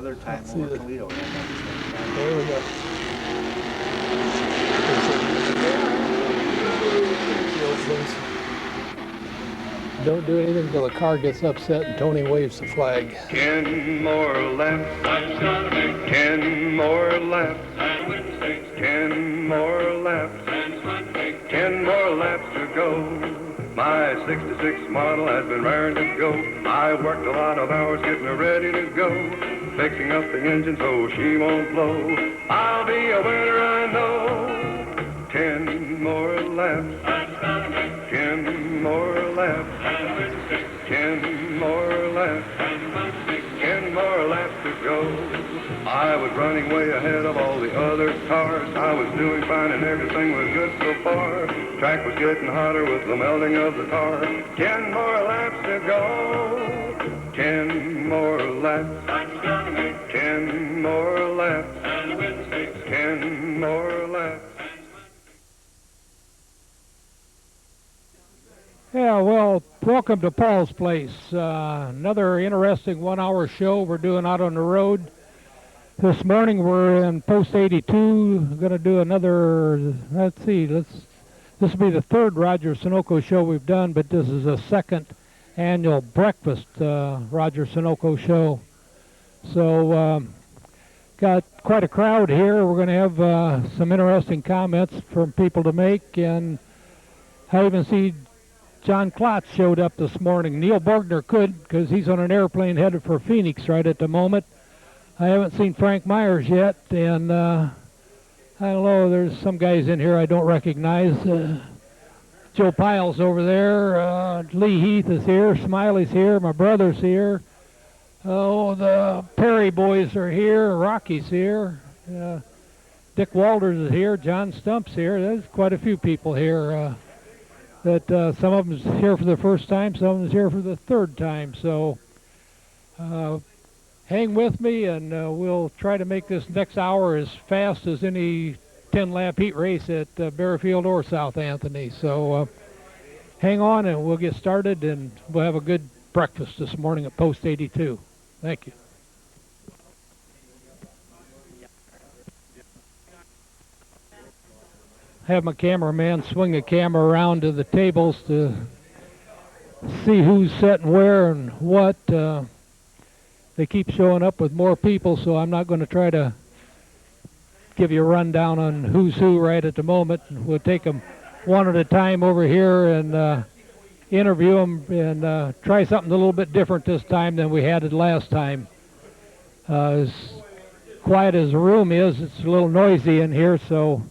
another time over Toledo. There we go. Don't do anything until the car gets upset and Tony waves the flag. 10 more laps. 10 more laps. 10 more laps. 10 more laps to go. My 66 model has been raring to go. I worked a lot of hours getting her ready to go. Fixing up the engine so she won't blow. I'll be a winner, I know. 10 more laps. 10 more laps. 10 more laps. 10 more laps to go. I was running way ahead of all the other cars. I was doing fine and everything was good so far. Track was getting hotter with the melting of the tar. 10 more laps to go. 10 more laps. 10 more laps. 10 more laps. Yeah, well, welcome to Paul's Place. Another interesting one-hour show we're doing out on the road. This morning we're in Post 82. We're going to do another, let's see, this will be the third Roger Sunoco show we've done, but this is a second annual breakfast Roger Sunoco show. So, got quite a crowd here. We're going to have some interesting comments from people to make, and I even see John Klotz showed up this morning. Neil Borgner could, because he's on an airplane headed for Phoenix right at the moment. I haven't seen Frank Myers yet, and I don't know, there's some guys in here I don't recognize. Joe Piles over there, Lee Heath is here, Smiley's here, my brother's here. Oh, the Perry boys are here, Rocky's here. Dick Walters is here, John Stump's here. There's quite a few people here. Some of them's here for the first time, some of them's here for the third time. So hang with me, and we'll try to make this next hour as fast as any 10-lap heat race at Bearfield or South Anthony. So hang on, and we'll get started, and we'll have a good breakfast this morning at Post 82. Thank you. Have my cameraman swing the camera around to the tables to see who's sitting where and what. They keep showing up with more people, so I'm not going to try to give you a rundown on who's who right at the moment. We'll take them one at a time over here and interview them and try something a little bit different this time than we had it last time. As quiet as the room is, it's a little noisy in here, so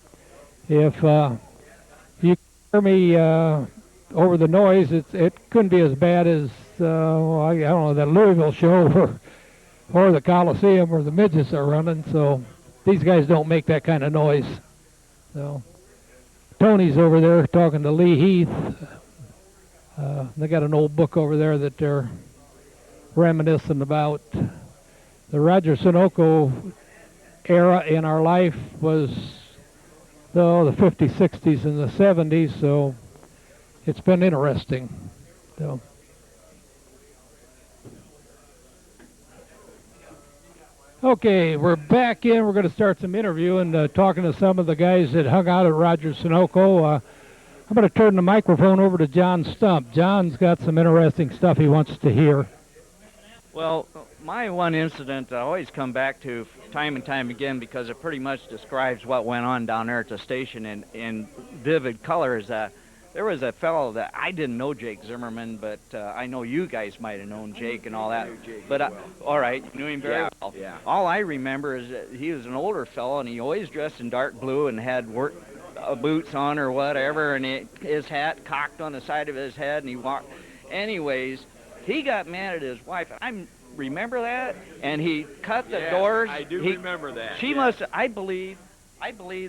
if you hear me over the noise, it couldn't be as bad as, I don't know, that Louisville show or the Coliseum where the midgets are running. So these guys don't make that kind of noise. So Tony's over there talking to Lee Heath. They got an old book over there that they're reminiscing about. The Roger Sunoco era in our life was the 50s, 60s, and the 70s, so it's been interesting. So. Okay, we're back in. We're going to start some interviewing, talking to some of the guys that hung out at Roger Sunoco. I'm going to turn the microphone over to John Stump. John's got some interesting stuff he wants to hear. Well, my one incident I always come back to time and time again because it pretty much describes what went on down there at the station in vivid colors. There was a fellow that I didn't know, Jake Zimmerman, but I know you guys might have known Jake and all that. But all right, you knew him very well. Yeah. All I remember is that he was an older fellow, and he always dressed in dark blue and had work boots on or whatever, and his hat cocked on the side of his head, and he walked. Anyways, he got mad at his wife. I remember that, and he cut the doors. I do remember that. She must. I believe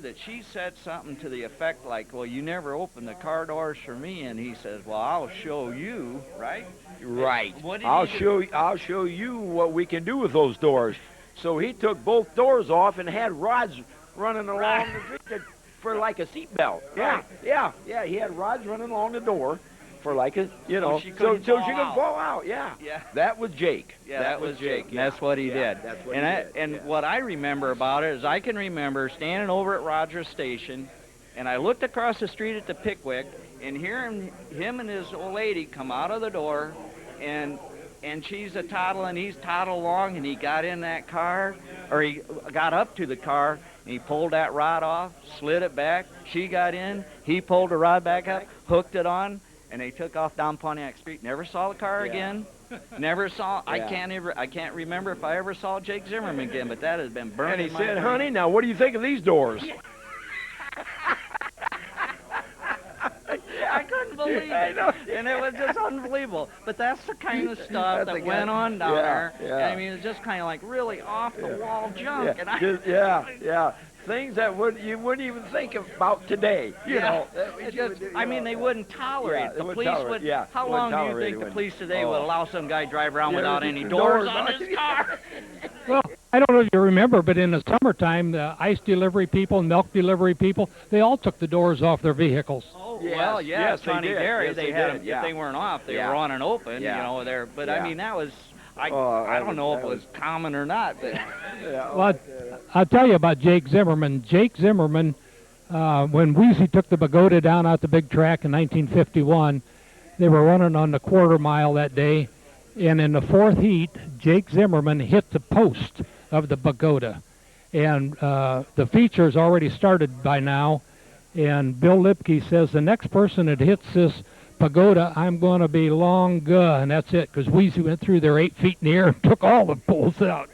that she said something to the effect like, "Well, you never opened the car doors for me," and he says, "Well, I'll show you." Right? Right. What did I'll he do? show you what we can do with those doors. So he took both doors off and had rods running along the street for like a seat belt. Right. Yeah. He had rods running along the door for like a, you know, she so couldn't she fall could out. fall out. Yeah. Yeah. That was Jake. Yeah, that was Jake. Yeah. That's what he did. That's what and he did. And yeah. what I remember about it is I can remember standing over at Rogers Station, and I looked across the street at the Pickwick, and hearing him and his old lady come out of the door, and she's a toddling, he's toddled along, and he got in that car, or he got up to the car, and he pulled that rod off, slid it back. She got in, he pulled the rod back up, hooked it on, and they took off down Pontiac Street. Never saw the car again. Never saw. I can't remember if I ever saw Jake Zimmerman again. But that has been burned. And he in my said, brain. "Honey, now what do you think of these doors?" I couldn't believe it. I know. And it was just unbelievable. But that's the kind of stuff That's that went on down there. Yeah. I mean, it's just kind of like really off the wall junk. And Yeah. Things that you wouldn't even think about today. You know. They wouldn't tolerate. they The wouldn't police tolerate, would. yeah, How they long wouldn't do you tolerate think it the when- police today oh. would allow some guy drive around Yeah, without with any the doors doors on on. his car? Well, I don't know if you remember, but in the summertime, the ice delivery people, milk delivery people, they all took the doors off their vehicles. Oh, Yes, well, yeah, yes, they Sonny did. Dairy, Yes, they they had did, them, yeah. if they weren't off, they Yeah. were on and open, Yeah. you know, there. But Yeah. I mean, that was, I that don't know was- if it was common or not, but Well, I'll tell you about Jake Zimmerman. Jake Zimmerman, when Wheezy took the Pagoda down out the big track in 1951, they were running on the quarter mile that day, and in the fourth heat, Jake Zimmerman hit the post of the Pagoda. And the feature's already started by now, and Bill Lipke says the next person that hits this Pagoda, I'm going to be long gone, and that's it, because Wheezy went through there 8 feet in the air and took all the poles out.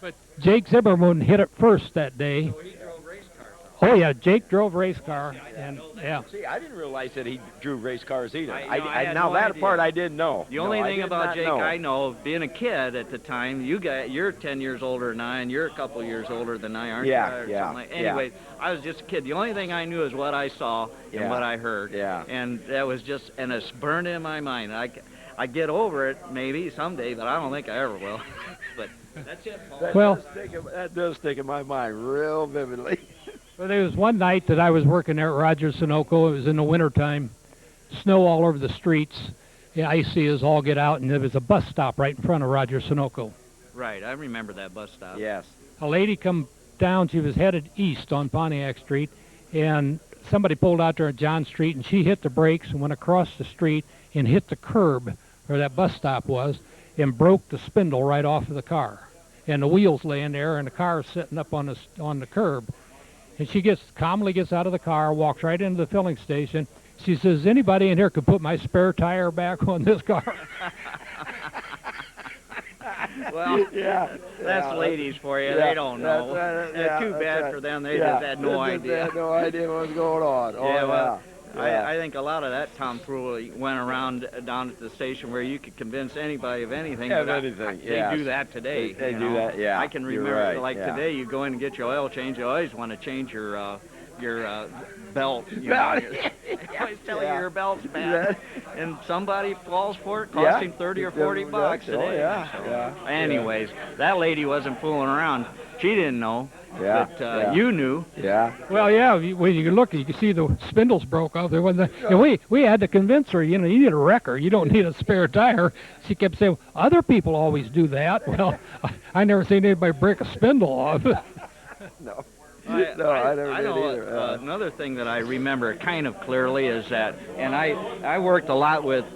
But Jake Zimmerman hit it first that day. he drove race cars. Oh yeah, Jake drove race car, and yeah. See, I didn't realize that he drew race cars either. I had now no that idea. part I didn't know. The only No, I thing did about not Jake know. I know, being a kid at the time, you're 10 years older than I, and you're a couple years older than I, aren't Yeah, you? Or yeah, something like- yeah. Anyway, I was just a kid. The only thing I knew is what I saw and Yeah. what I heard. Yeah. And that was just, and it's burned in my mind. I get over it maybe someday, but I don't think I ever will. But that's it, Paul. Well- That does stick in my mind real vividly. Well, there was one night that I was working there at Rogers Sunoco. It was in the wintertime, snow all over the streets, icy as all get out, and there was a bus stop right in front of Rogers Sunoco. Right, I remember that bus stop. Yes. A lady come down, she was headed east on Pontiac Street, and somebody pulled out there at John Street, and she hit the brakes and went across the street and hit the curb where that bus stop was and broke the spindle right off of the car. And the wheels laying there, and the car sitting up on the curb. And she calmly gets out of the car, walks right into the filling station. She says, "Anybody in here could put my spare tire back on this car?" Well, Yeah. that's ladies for you. Yeah, They don't know. Too that's bad right. for them. They Yeah, just had no They idea. had no idea what was going on. Oh, Yeah, well, yeah. I think a lot of that tomfoolery went around down at the station where you could convince anybody of anything. Of but anything, They yes. do that today. They you do know. that, yeah. I can You're remember, right, like yeah. today, you go in and get your oil change. You always want to change your belt. You Belt. know. You always tell Yeah. you your belt's bad, and somebody falls for it, costs him 30 or 40 bucks Oh, today. yeah, So, yeah. anyways, that lady wasn't fooling around. She didn't know, Yeah, but yeah. you knew. Yeah. Well, yeah, when you look, you can see the spindles broke off. There wasn't. And we had to convince her. You need a wrecker. You don't need a spare tire. She kept saying, "Other people always do that." Well, I never seen anybody break a spindle off. No. I never did know, either. another thing that I remember kind of clearly is that, and I worked a lot with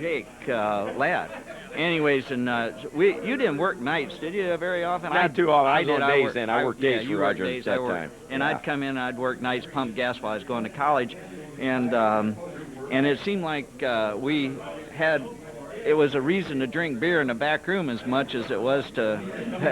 Jake Ladd. Anyways, and you didn't work nights, did you, very often? Not too often. I was did. on days worked- then. I worked days you for worked Rogers days, at I that worked- time. And Yeah. I'd come in and I'd work nights, pump gas while I was going to college. And it seemed like it was a reason to drink beer in the back room as much as it was to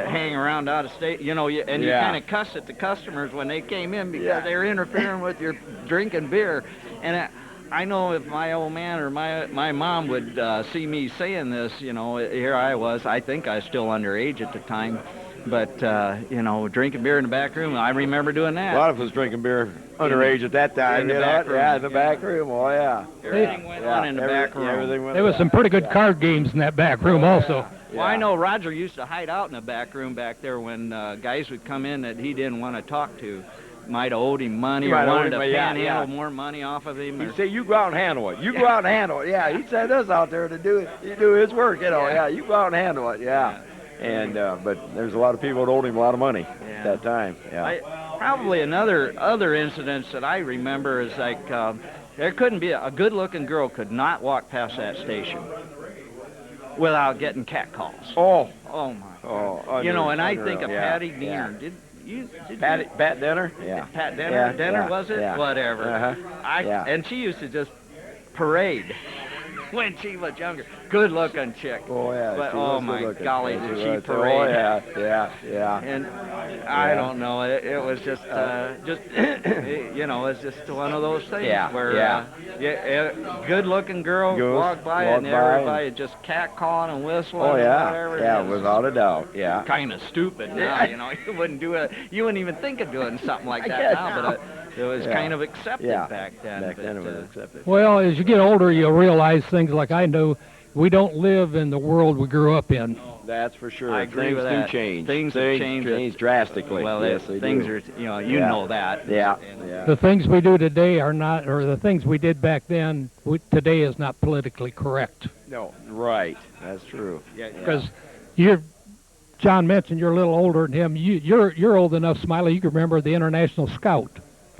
hang around out of state. You know, and you Yeah. kind of cussed at the customers when they came in because Yeah. they were interfering with your drinking beer. And I know if my old man or my mom would see me saying this, you know, here I was. I think I was still underage at the time. But, you know, drinking beer in the back room, I remember doing that. A lot of us drinking beer underage at that time. in the you know? back room. Yeah, in the back room. Oh, yeah. Everything went on in the back room. Everything went There was some pretty good card games in that back room also. Well, I know Roger used to hide out in the back room back there when guys would come in that he didn't want to talk to. might have owed him money You or might have wanted to owed him, yeah, panhandle yeah. more money off of him. Or, He'd say, "You go out and handle it. You go out and handle it." Yeah, he'd send us out there to do it. You do his work, you know. Yeah, you go out and handle it. Yeah. And but there's a lot of people that owed him a lot of money at that time. Yeah. Probably other incidents that I remember is like there couldn't be a good-looking girl could not walk past that station without getting catcalls. Oh My. Oh, You know, and I unreal, think of yeah, Patty yeah. Diener. Did Pat Denner? Yeah. Pat Denner? Yeah, Denner, yeah, was it? yeah. Whatever. Uh-huh. Yeah. And she used to just parade when she was younger. Good looking chick. Oh yeah. But she oh was my good-looking. golly, Yeah, did she was. parade. Oh yeah. And I don't know. It was just you know, it's just one of those things where good-looking girl walked by and everybody just catcalling and whistling. Oh yeah. And whatever. Yeah, It was without a doubt. Yeah. kind of stupid now. You know, you wouldn't do it. You wouldn't even think of doing something like that now. But it was kind of accepted back then. Back then it was accepted. Well, as you get older, you realize things like I know. We don't live in the world we grew up in. That's for sure. I agree Things with do that. change. Things have changed. Drastically. Well, yes, they things do. are, you know, you know that. Yeah. And, Yeah. The things we do today are not, or the things we did back then, today is not politically correct. No. Right. That's true. Yeah. Because John mentioned you're a little older than him. You're old enough, Smiley. You can remember the International Scout.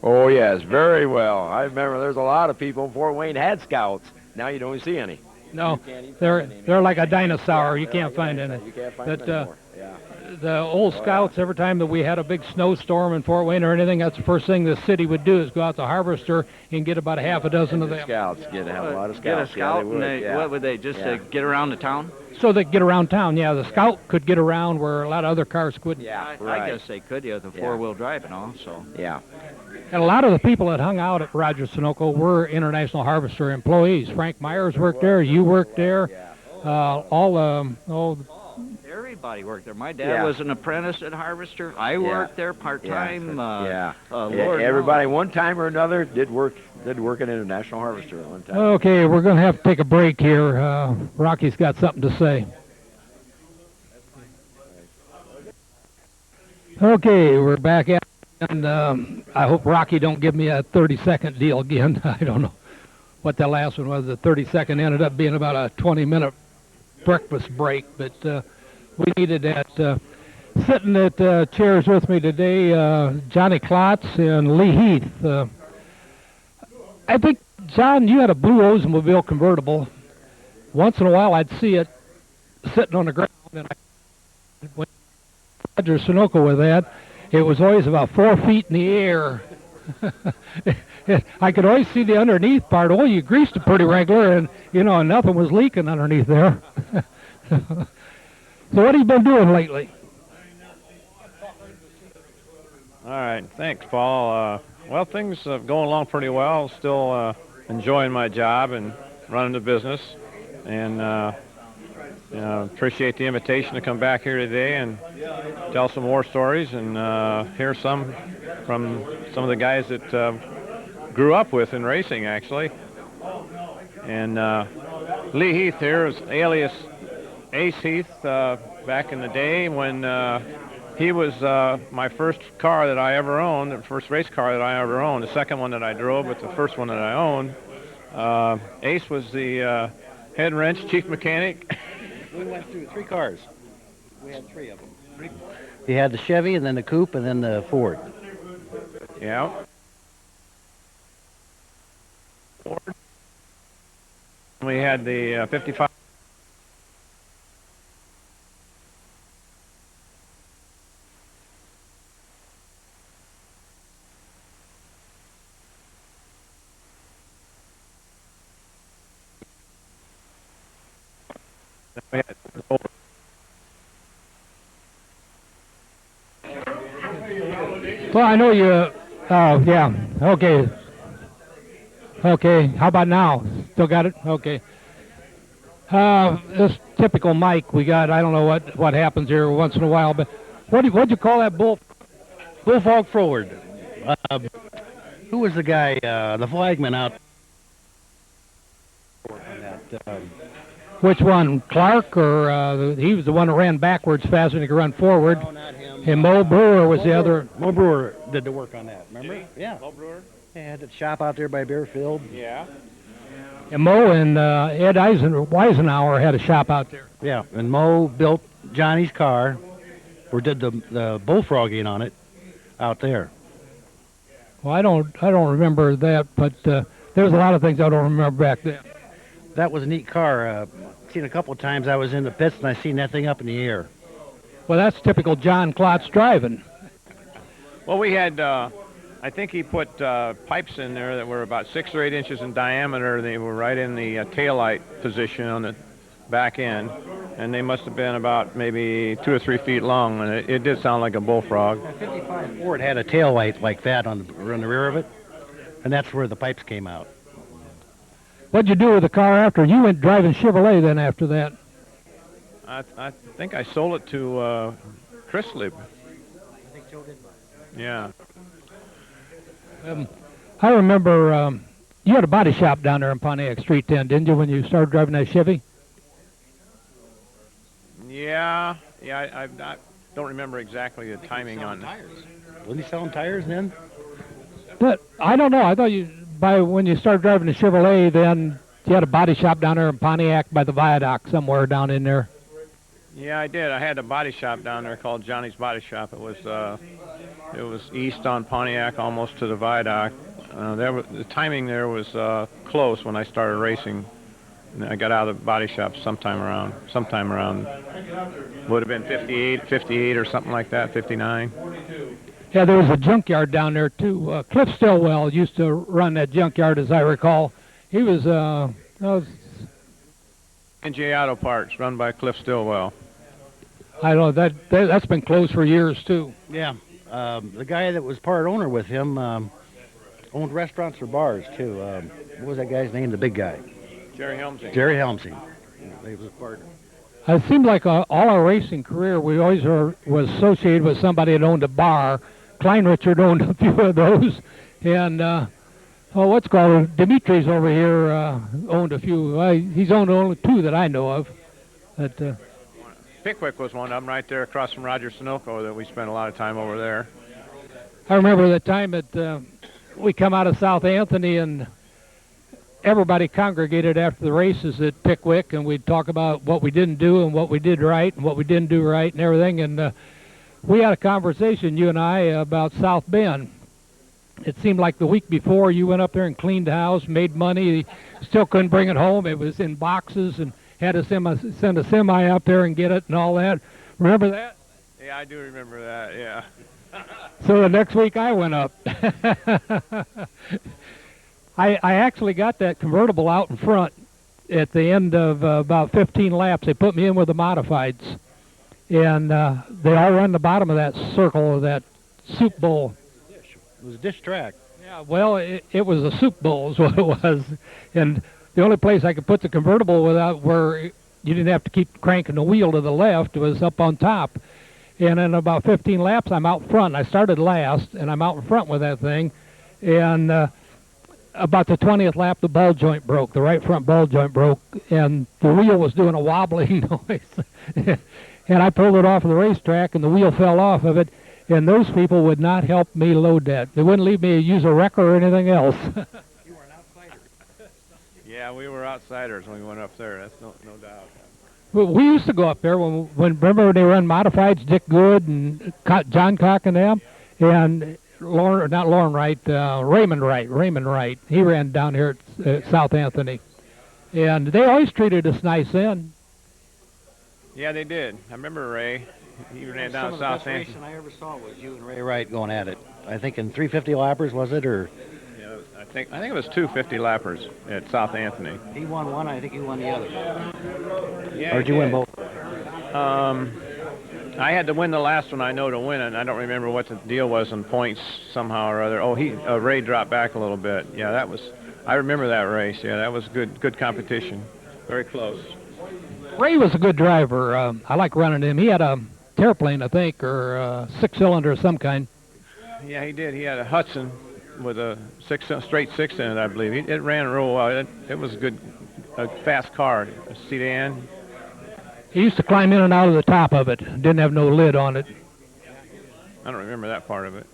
Oh yes, very well. I remember there's a lot of people in Fort Wayne had scouts. Now you don't see any. No, they're like a dinosaur. You can't find any. You can't find But them anymore. Yeah. the old scouts, every time that we had a big snowstorm in Fort Wayne or anything, that's the first thing the city would do is go out to Harvester and get about a half a dozen of them. Scouts have a lot of scouts. Get a scout, yeah, they would, what would they just get around the town? So they get around town. Yeah, the scout could get around where a lot of other cars couldn't. Yeah, I right. guess they could, the four-wheel drive and all. So Yeah. And a lot of the people that hung out at Roger Sunoco were International Harvester employees. Frank Myers worked there. You worked there. everybody worked there. My dad was an apprentice at Harvester. I worked there part-time. Everybody, one time or another, did work at International Harvester at one time. Okay, we're going to have to take a break here. Rocky's got something to say. Okay, we're back at it, and I hope Rocky don't give me a 30-second deal again. I don't know what the last one was. The 30-second ended up being about a 20-minute breakfast break, but we needed that. Sitting at chairs with me today, Johnny Klotz and Lee Heath. I think, John, you had a blue Oldsmobile convertible. Once in a while, I'd see it sitting on the ground, and when Roger Sunoco with that, it was always about 4 feet in the air. I could always see the underneath part. Oh, you greased it pretty regular, and and nothing was leaking underneath there. So what have you been doing lately? All right, thanks, Paul. Well, things are going along pretty well. Still enjoying my job and running the business, and appreciate the invitation to come back here today and tell some more stories and hear some from some of the guys that grew up with in racing, actually. And Lee Heath here is alias Ace Heath back in the day when he was my first car that I ever owned, the first race car that I ever owned, the second one that I drove, but the first one that I owned. Ace was the head wrench chief mechanic. We went through 3 cars. We had 3 of them. We had the Chevy, and then the Coupe, and then the Ford. Yeah. We had the 55. Well, I know you. Oh, yeah. Okay. Okay. How about now? Still got it? Okay. This typical Mike we got. I don't know what happens here once in a while, but what'd you call that bull? Bullfrog forward. Who was the guy, the flagman out? Which one, Clark, or he was the one that ran backwards faster than he could run forward? No, not him. And Mo Brewer was the other. Mo Brewer did the work on that, remember? Yeah. Mo Brewer? He had the shop out there by Bearfield. Yeah. And Mo and Ed Weisenhower had a shop out there. Yeah, and Mo built Johnny's car, or did the bullfrogging on it out there. Well, I don't remember that, but there's a lot of things I don't remember back then. That was a neat car. Seen a couple of times I was in the pits and I seen that thing up in the air. Well, that's typical John Klotz driving. Well, we had, I think he put pipes in there that were about 6 or 8 inches in diameter. They were right in the taillight position on the back end, and they must have been about maybe 2 or 3 feet long, and it did sound like a bullfrog. A 55 Ford had a tail light like that on the rear of it, and that's where the pipes came out. What'd you do with the car after? You went driving Chevrolet then after that. I think I sold it to Chryslib. I think Joe did. Yeah. I remember you had a body shop down there in Pontiac Street then, didn't you, when you started driving that Chevy? Yeah. I don't remember exactly the timing on it. Wasn't he selling tires then? But I don't know. I thought when you started driving the Chevrolet, then you had a body shop down there in Pontiac by the viaduct somewhere down in there. Yeah, I did. I had a body shop down there called Johnny's Body Shop. It was east on Pontiac, almost to the viaduct. The timing there was close when I started racing. And I got out of the body shop sometime around, would have been 58 or something like that, 59. Yeah, there was a junkyard down there too. Cliff Stillwell used to run that junkyard, as I recall. He was NJ Auto Parts, run by Cliff Stillwell. I don't know, that's been closed for years too. Yeah. The guy that was part owner with him owned restaurants or bars too. What was that guy's name? The big guy. Jerry Helmsing. Jerry Helmsing. He was a partner. It seemed like all our racing career, we always was associated with somebody that owned a bar. Klein Richard owned a few of those, and what's called Dimitri's over here owned a few. He's owned only 2 that I know of. But Pickwick was one of them right there across from Roger Sunoco that we spent a lot of time over there. I remember the time that we come out of South Anthony and everybody congregated after the races at Pickwick, and we'd talk about what we didn't do and what we did right and what we didn't do right and everything. And we had a conversation, you and I, about South Bend. It seemed like the week before you went up there and cleaned the house, made money, still couldn't bring it home. It was in boxes and had to send a semi up there and get it and all that. Remember that? Yeah, I do remember that, yeah. So the next week I went up. I actually got that convertible out in front at the end of about 15 laps. They put me in with the modifieds, and they all run the bottom of that circle of that soup bowl. It was a dish track. Yeah, well, it was a soup bowl is what it was, and the only place I could put the convertible without where you didn't have to keep cranking the wheel to the left was up on top. And in about 15 laps, I'm out front. I started last, and I'm out in front with that thing, and about the 20th lap, the ball joint broke. The right front ball joint broke, and the wheel was doing a wobbling noise. And I pulled it off of the racetrack, and the wheel fell off of it, and those people would not help me load that. They wouldn't leave me use a wrecker or anything else. You were an outsider. Yeah, we were outsiders when we went up there, that's no doubt. Well, we used to go up there when remember they run modifieds, Dick Good and John Cock and them, and Raymond Wright. He ran down here at South Anthony, and they always treated us nice then. Yeah, they did. I remember Ray. He ran down Some South of the best Anthony. racing I ever saw was you and Ray Wright going at it. I think in 350 lappers, was it, or? Yeah, I think it was 250 lappers at South Anthony. He won one, I think you won the other. Yeah, Or did you win both? I had to win the last one, I know, to win it. And I don't remember what the deal was in points somehow or other. Oh, Ray dropped back a little bit. Yeah, I remember that race. Yeah, that was good competition. Very close. Ray was a good driver. I like running him. He had a Terraplane, I think, or a 6-cylinder of some kind. Yeah, he did. He had a Hudson with a straight six in it, I believe. It ran real well. It was a fast car, a sedan. He used to climb in and out of the top of it. Didn't have no lid on it. I don't remember that part of it.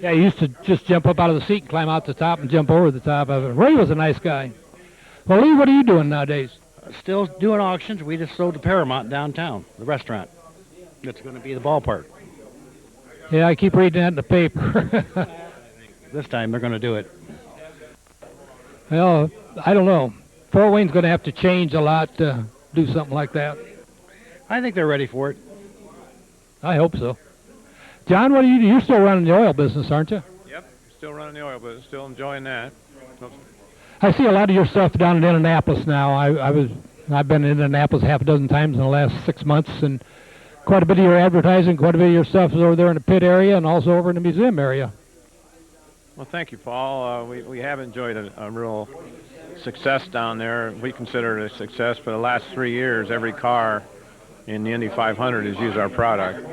Yeah, he used to just jump up out of the seat and climb out the top and jump over the top of it. Ray was a nice guy. Well, Lee, what are you doing nowadays? Still doing auctions. We just sold to Paramount downtown, the restaurant. That's going to be the ballpark. Yeah, I keep reading that in the paper. This time they're going to do it. Well, I don't know. Fort Wayne's going to have to change a lot to do something like that. I think they're ready for it. I hope so. John, what do you do? You're still running the oil business, aren't you? Yep, still running the oil business, still enjoying that. I see a lot of your stuff down in Indianapolis now. I've been in Indianapolis half a dozen times in the last 6 months, and quite a bit of your advertising, quite a bit of your stuff is over there in the pit area and also over in the museum area. Well, thank you, Paul. We have enjoyed a real success down there. We consider it a success. For the last 3 years, every car in the Indy 500 has used our product,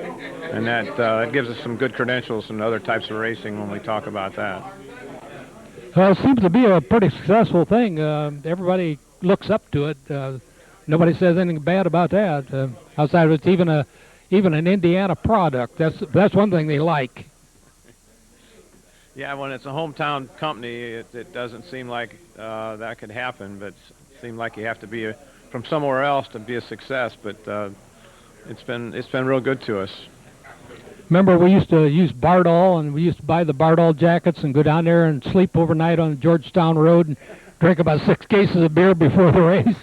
and that gives us some good credentials in other types of racing when we talk about that. Well, it seems to be a pretty successful thing. Everybody looks up to it. Nobody says anything bad about that. Outside of it's even an Indiana product. That's one thing they like. Yeah, when it's a hometown company, it doesn't seem like that could happen, but it seems like you have to be from somewhere else to be a success. But it's been real good to us. Remember, we used to use Bardol, and we used to buy the Bardol jackets and go down there and sleep overnight on Georgetown Road and drink about 6 cases of beer before the race.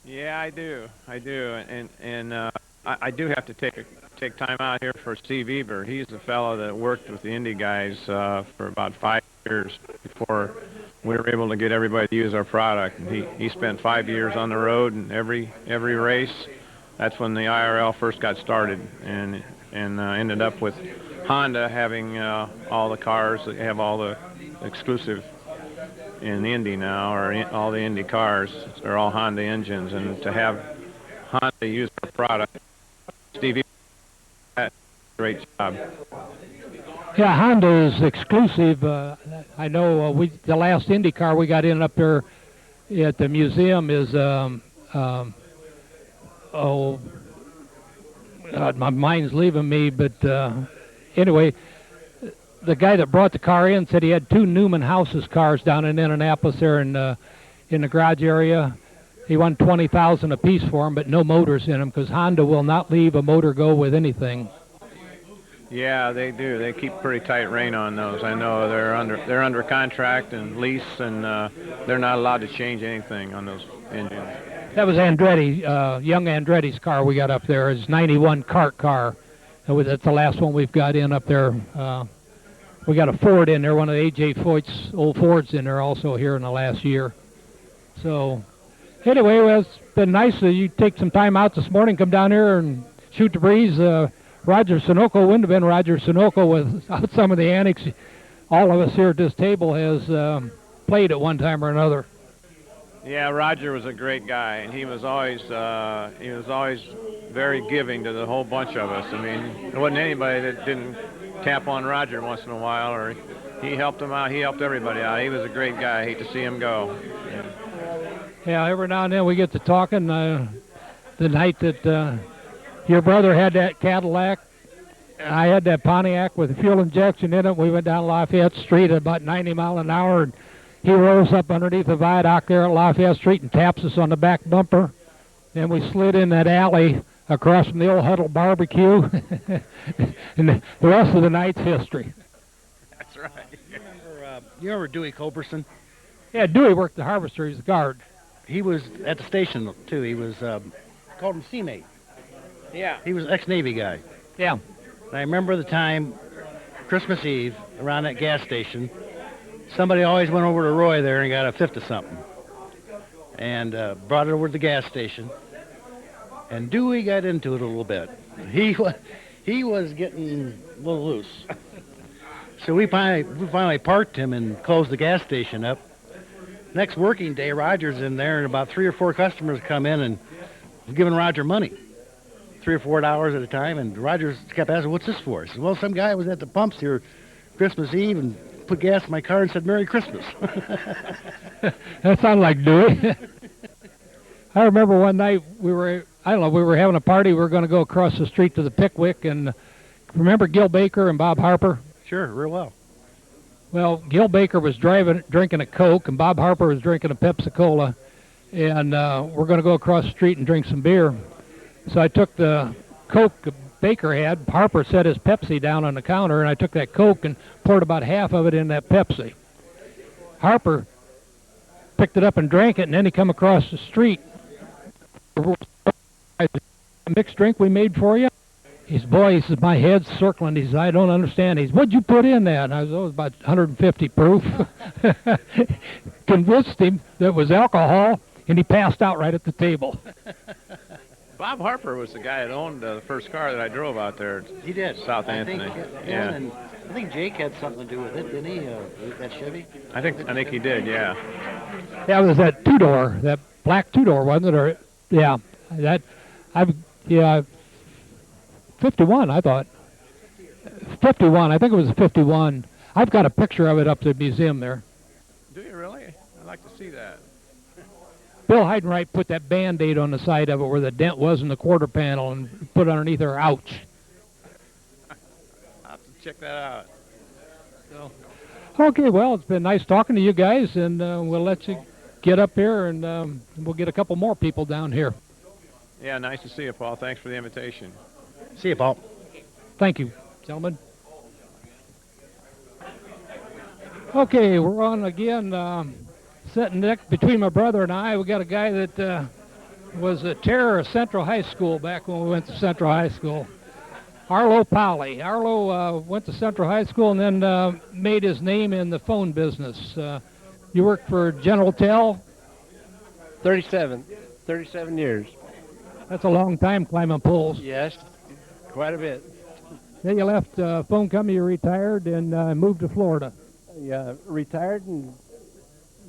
Yeah, I do, and I do have to take time out here for Steve Eber. He's the fellow that worked with the Indy guys for about 5 years before we were able to get everybody to use our product. And he spent 5 years on the road, and every race. That's when the IRL first got started, and ended up with Honda having all the cars that have all the exclusive in the Indy now, or all the Indy cars. They're all Honda engines, and to have Honda use our product, Stevie, great job. Yeah, Honda is exclusive. I know the last Indy car we got in up there at the museum is God, my mind's leaving me, but anyway, the guy that brought the car in said he had 2 Newman Houses cars down in Indianapolis there in the garage area. He won $20,000 a piece for them, but no motors in them, because Honda will not leave a motor go with anything. Yeah, they do. They keep pretty tight rein on those. I know they're under contract and lease, and they're not allowed to change anything on those engines. That was Andretti, young Andretti's car we got up there. His 91 kart car. That's the last one we've got in up there. We got a Ford in there, one of the A.J. Foyt's old Fords in there also here in the last year. So anyway, well, it's been nice that you take some time out this morning, come down here and shoot the breeze. Roger Sunoco wouldn't have been Roger Sunoco without some of the antics all of us here at this table has played at one time or another. Yeah, Roger was a great guy, and he was always very giving to the whole bunch of us. I mean, there wasn't anybody that didn't tap on Roger once in a while, or he helped him out. He helped everybody out. He was a great guy. I hate to see him go. Yeah, every now and then we get to talking. The night that your brother had that Cadillac, I had that Pontiac with fuel injection in it. We went down Lafayette Street at about 90 miles an hour, and he rolls up underneath the viaduct there at Lafayette Street and taps us on the back bumper. Then we slid in that alley across from the old Huddle Barbecue, and the rest of the night's history. That's right. You remember Dewey Culberson? Yeah, Dewey worked the Harvester. He's the guard. He was at the station, too. He was, called him Seamate. Yeah. He was an ex-Navy guy. Yeah. And I remember the time, Christmas Eve, around that gas station, somebody always went over to Roy there and got a fifth of something. And brought it over to the gas station. And Dewey got into it a little bit. He was getting a little loose. So we finally parked him and closed the gas station up. Next working day, Roger's in there, and about 3 or 4 customers come in and was giving Roger money, $3 or $4 at a time. And Roger kept asking, "What's this for?" He said, "Well, some guy was at the pumps here Christmas Eve and put gas in my car and said, 'Merry Christmas.'" That sounded like Dewey. I remember one night we were having a party. We were going to go across the street to the Pickwick and remember Gil Baker and Bob Harper? Sure, real well. Well, Gil Baker was drinking a Coke, and Bob Harper was drinking a Pepsi-Cola, and we're going to go across the street and drink some beer. So I took the Coke Baker had. Harper set his Pepsi down on the counter, and I took that Coke and poured about half of it in that Pepsi. Harper picked it up and drank it, and then he come across the street. A mixed drink we made for you? He said, boy, he says, my head's circling. He says, I don't understand. He says, what'd you put in that? And I was, it was about 150 proof. Convinced him that it was alcohol, and he passed out right at the table. Bob Harper was the guy that owned the first car that I drove out there. He did. South Anthony. Yeah. And I think Jake had something to do with it, didn't he? That Chevy? I think he did, yeah. Yeah, it was that two-door, that black two-door, wasn't it? Or, yeah, that, 51, I thought. 51, I think it was 51. I've got a picture of it up at the museum there. Do you really? I'd like to see that. Bill Heidenreich put that Band-Aid on the side of it where the dent was in the quarter panel and put underneath her, ouch. I'll have to check that out. So, okay, well, it's been nice talking to you guys, and we'll let you get up here, and we'll get a couple more people down here. Yeah, nice to see you, Paul. Thanks for the invitation. See you, Paul. Thank you, gentlemen. Okay, we're on again. Sitting next between my brother and I, we got a guy that was a terror of Central High School back when we went to Central High School. Arlo Powley. Arlo went to Central High School and then made his name in the phone business. You worked for General Tel? 37 years. That's a long time climbing poles. Yes, quite a bit. Then you left phone company, you retired, and moved to Florida. Yeah, retired in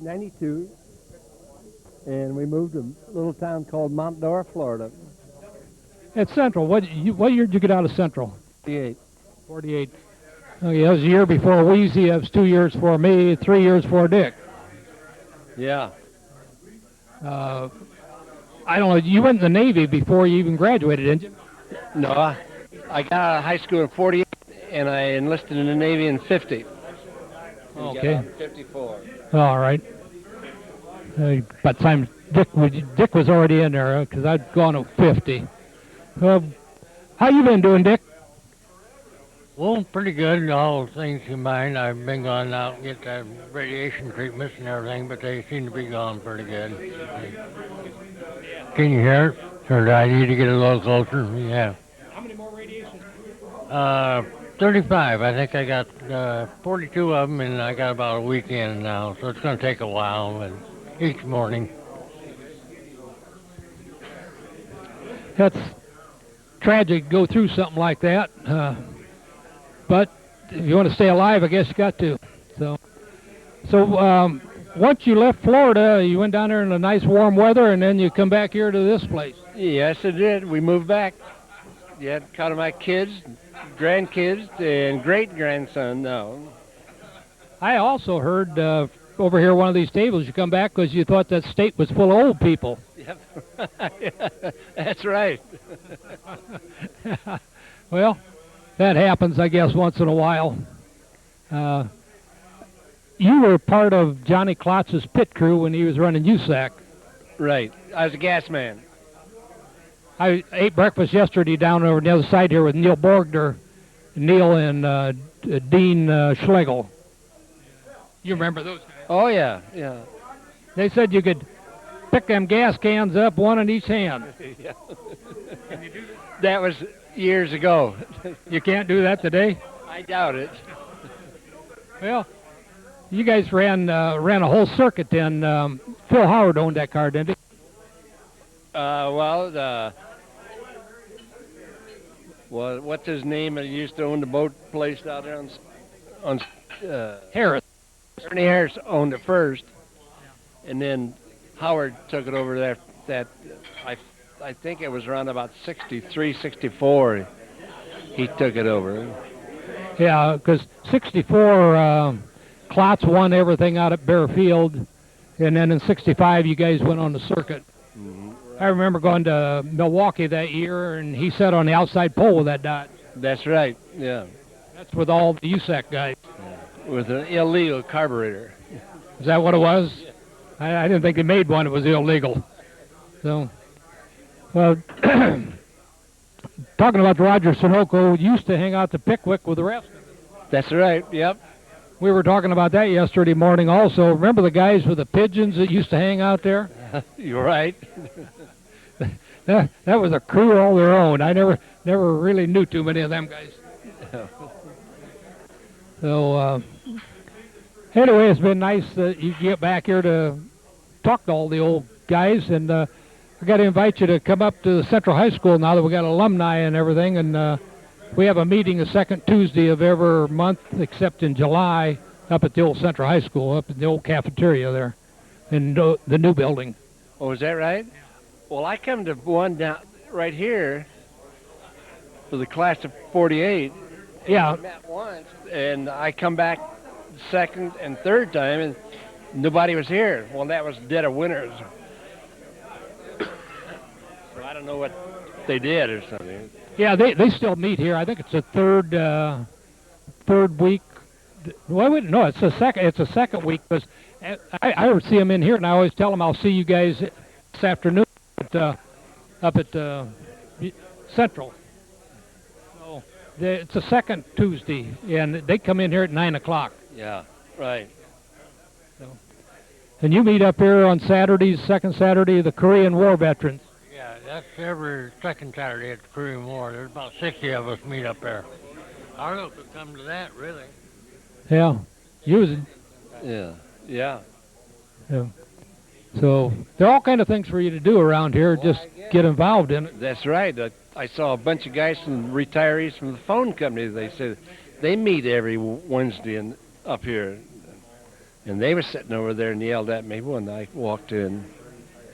92, and we moved to a little town called Montdora, Florida. At Central, what year did you get out of Central? 48. 48. Okay, that was a year before Wheezy. That was 2 years for me, 3 years for Dick. Yeah. I don't know, you went in the Navy before you even graduated, didn't you? No, I got out of high school in 48, and I enlisted in the Navy in 50. Okay. Got out in 54. All right. By the time Dick was already in there, because I'd gone at 50. How you been doing, Dick? Well, pretty good, all things combined. I've been going out and get that radiation treatments and everything, but they seem to be going pretty good. Can you hear it? Or do I need to get a little closer? Yeah. How many more radiations? 35. I think I got 42 of them, and I got about a weekend now, so it's going to take a while, but each morning. That's tragic to go through something like that. But if you want to stay alive, I guess you got to. So once you left Florida, you went down there in the nice warm weather, and then you come back here to this place. Yes, it did. We moved back. Yeah, kind of my kids, grandkids, and great-grandson now. I also heard over here one of these tables you come back because you thought that state was full of old people. Yep. That's right. Well, that happens, I guess, once in a while. You were part of Johnny Klotz's pit crew when he was running USAC. Right. I was a gas man. I ate breakfast yesterday down over on the other side here with Neil Borgner, Neil and Dean Schlegel. You remember those guys? Oh, yeah, yeah. They said you could pick them gas cans up, one in each hand. Yeah. That was years ago. You can't do that today? I doubt it. Well, you guys ran a whole circuit then. Phil Howard owned that car, didn't he? Well, what's his name? He used to own the boat place out there on Harris. Ernie Harris owned it first, and then Howard took it over that I think it was around about 63, 64. He took it over. Yeah, because 64, Klotz won everything out at Bear Field, and then in 65 you guys went on the circuit. Mm-hmm. I remember going to Milwaukee that year, and he sat on the outside pole with that dot. That's right. Yeah, That's with all the USAC guys. with an illegal carburetor. Is that what it was? I didn't think they made one that was illegal. So, well, talking about Roger Sunoco, used to hang out to Pickwick with the rest. That's right. Yep. We were talking about that yesterday morning also. Remember the guys with the pigeons that used to hang out there? You're right. That was a crew all their own. I never really knew too many of them guys. So, anyway, it's been nice that you get back here to talk to all the old guys, and I got to invite you to come up to the Central High School now that we got alumni and everything, and we have a meeting the second Tuesday of every month, except in July, up at the old Central High School, up in the old cafeteria there, in the new building. Oh, is that right? Well, I come to one down right here for the class of '48. Yeah. We met once, and I come back second and third time, and nobody was here. Well, that was dead of winter. So I don't know what they did or something. Yeah, they still meet here. I think it's the third week. Well, no, it's the second. It's the second week because I see them in here, and I always tell them I'll see you guys this afternoon up at Central. So it's the second Tuesday, and they come in here at 9 o'clock. Yeah, right. And you meet up here on Saturdays, second Saturday, the Korean War veterans. Yeah, that's every second Saturday at the Korean War. There's about 60 of us meet up there. Our local could come to that, really. Yeah, using. Yeah, yeah. Yeah. So there are all kind of things for you to do around here. Well, just get involved in it. That's right. I saw a bunch of guys from retirees from the phone company. They said they meet every Wednesday up here. And they were sitting over there and yelled at me when I walked in.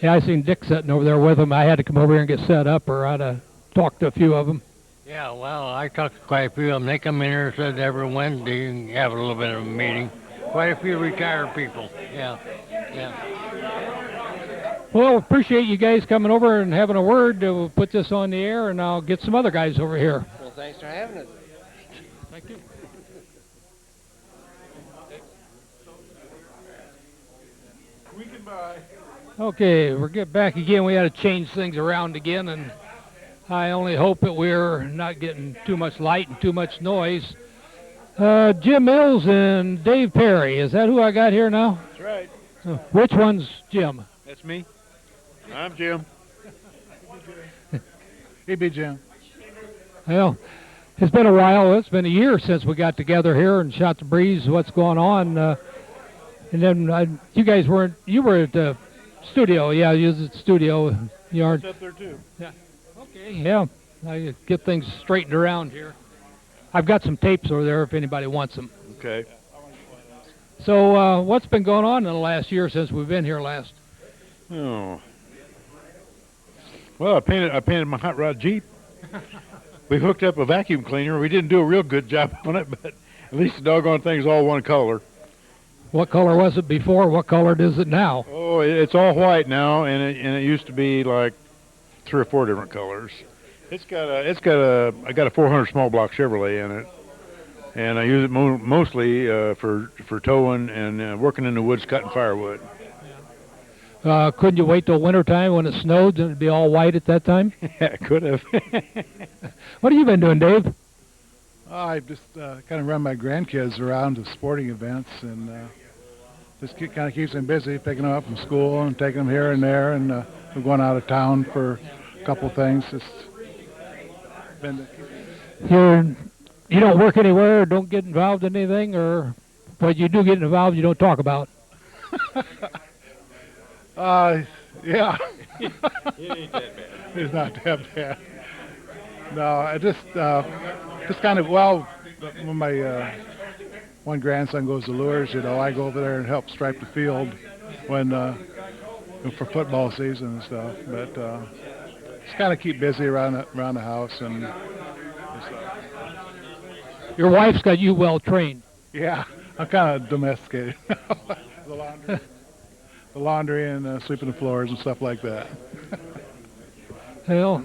Yeah, I seen Dick sitting over there with them. I had to come over here and get set up, or I'd have talked to a few of them. Yeah, well, I talked to quite a few of them. They come in here and said every Wednesday and have a little bit of a meeting. Quite a few retired people. Yeah, yeah. Well, appreciate you guys coming over and having a word. We'll put this on the air, and I'll get some other guys over here. Well, thanks for having us. Thank you. Okay, we're getting back again. We had to change things around again, and I only hope that we're not getting too much light and too much noise. Jim Mills and Dave Perry. Is that who I got here now? That's right. Which one's Jim? That's me. I'm Jim. Hey, be Jim. Well, it's been a while. It's been a year since we got together here and shot the breeze. What's going on? And then you guys weren't. You were at the studio. Yeah, you was at the studio. You are. Up there too. Yeah. Okay. Yeah. I get things straightened around here. I've got some tapes over there if anybody wants them. Okay. So, what's been going on in the last year since we've been here last? Oh. Well, I painted my hot rod Jeep. We hooked up a vacuum cleaner. We didn't do a real good job on it, but at least the doggone thing's all one color. What color was it before? What color is it now? Oh, it's all white now, and it used to be like 3 or 4 different colors. I got a 400 small block Chevrolet in it, and I use it mostly for towing and working in the woods cutting firewood. Couldn't you wait till wintertime when it snowed and it'd be all white at that time? Yeah, could have. What have you been doing, Dave? I just kind of run my grandkids around to sporting events, and just kind of keeps them busy, picking them up from school and taking them here and there, and we're going out of town for a couple things. Just been. You don't work anywhere, or don't get involved in anything, or what you do get involved, you don't talk about. Yeah. It ain't that bad. It's not that bad. No, I just kind of, well, when my one grandson goes to lures, I go over there and help stripe the field when for football season and stuff. But just kind of keep busy around the house and stuff. Your wife's got you well trained. Yeah, I'm kind of domesticated. The laundry and sweeping the floors and stuff like that. Well,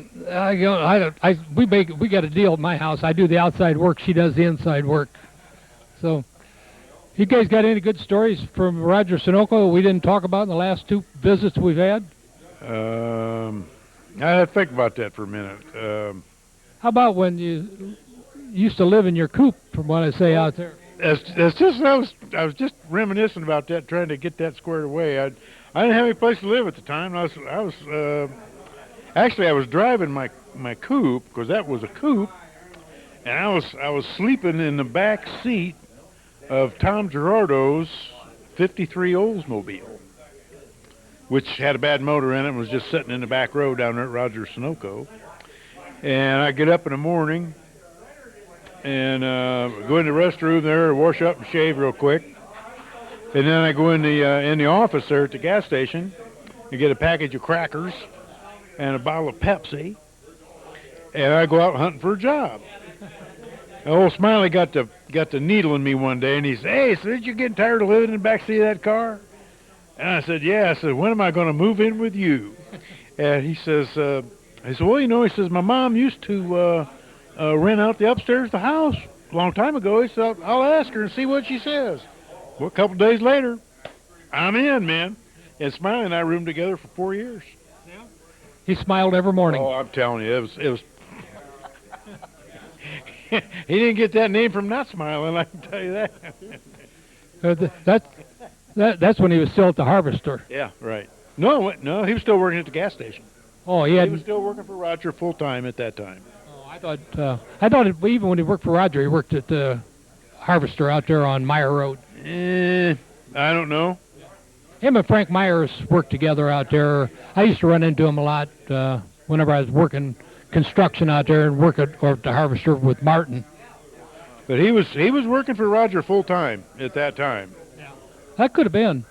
we got a deal at my house. I do the outside work. She does the inside work. So, you guys got any good stories from Roger Sunoco we didn't talk about in the last 2 visits we've had? I had to think about that for a minute. How about when you used to live in your coop, from what I say out there? That's just I was just reminiscing about that, trying to get that squared away. I didn't have any place to live at the time. Actually I was driving my coupe, because that was a coupe, and I was sleeping in the back seat of Tom Gerardo's '53 Oldsmobile, which had a bad motor in it and was just sitting in the back row down there at Roger Sunoco. And I get up in the morning and go in the restroom there, wash up and shave real quick. And then I go in the office there at the gas station and get a package of crackers and a bottle of Pepsi. And I go out hunting for a job. And old Smiley got the needle in me one day, and he said, "Hey, so did you get tired of living in the back seat of that car?" And I said, "Yeah." I said, "When am I going to move in with you?" And he says, "Well, you know," he says, "my mom used to rent out the upstairs of the house a long time ago." He said, "I'll ask her and see what she says." Well, a couple days later, I'm in, man. And Smiley and I roomed together for 4 years. Yeah. He smiled every morning. Oh, I'm telling you, it was. He didn't get that name from not smiling, I can tell you that. That's when he was still at the Harvester. Yeah, right. No, he was still working at the gas station. Oh, he was still working for Roger full time at that time. Oh, I thought even when he worked for Roger, he worked at the Harvester out there on Meyer Road. I don't know. Him and Frank Myers worked together out there. I used to run into him a lot whenever I was working construction out there and work at the Harvester with Martin. But he was working for Roger full time at that time. Yeah. That could have been.